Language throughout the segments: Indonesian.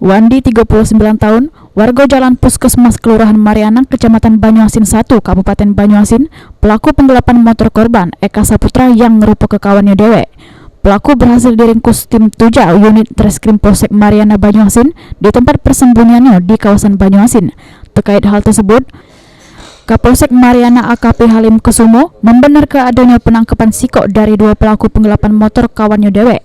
Wandi, 39 tahun, warga Jalan Puskesmas Kelurahan Mariana, Kecamatan Banyuasin 1, Kabupaten Banyuasin, pelaku penggelapan motor korban Eka Saputra yang ngerupa kawannya dewek. Pelaku berhasil diringkus tim Tuja unit Treskrim Polsek Mariana Banyuasin di tempat persembunyiannya di kawasan Banyuasin. Terkait hal tersebut, Kapolsek Mariana AKP Halim Kusumo membenarkan adanya penangkapan sikok dari dua pelaku penggelapan motor kawannya dewek.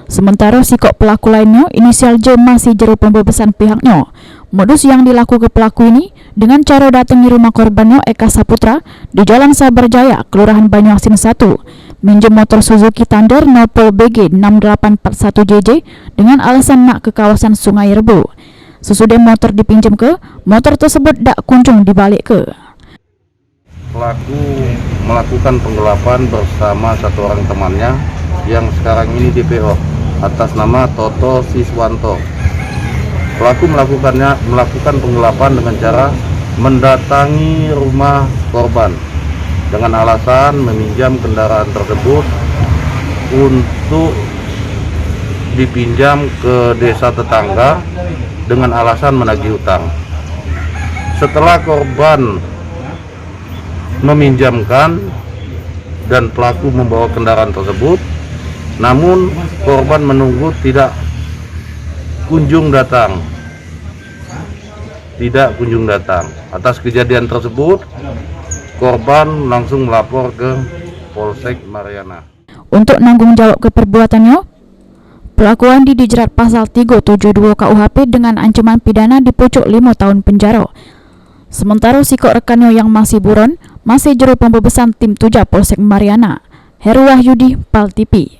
Sementara sikok pelaku lainnya inisial J masih jero pembebasan pihaknya. Modus yang dilakukan pelaku ini dengan cara datangi rumah korbannya Eka Saputra di Jalan Sabarjaya, Kelurahan Banyuasin 1, minjem motor Suzuki Thunder Nopol BG 6841JJ dengan alasan nak ke kawasan Sungai Rebo. Sesudah motor dipinjam ke, motor tersebut tak kunjung dibalik ke. Pelaku melakukan penggelapan bersama satu orang temannya yang sekarang ini DPO atas nama Toto Siswanto. Pelaku melakukan penggelapan dengan cara mendatangi rumah korban dengan alasan meminjam kendaraan tersebut untuk dipinjam ke desa tetangga dengan alasan menagih hutang. Setelah korban meminjamkan dan pelaku membawa kendaraan tersebut, namun korban menunggu tidak kunjung datang. Atas kejadian tersebut, korban langsung melapor ke Polsek Mariana. Untuk nanggung jawab ke perbuatannya, pelaku Andi dijerat pasal 372 KUHP dengan ancaman pidana di pucuk 5 tahun penjara. Sementara sikok rekannya yang masih buron masih jero pembebasan tim Tuja Polsek Mariana. Heru Wahyudi, PAL TV.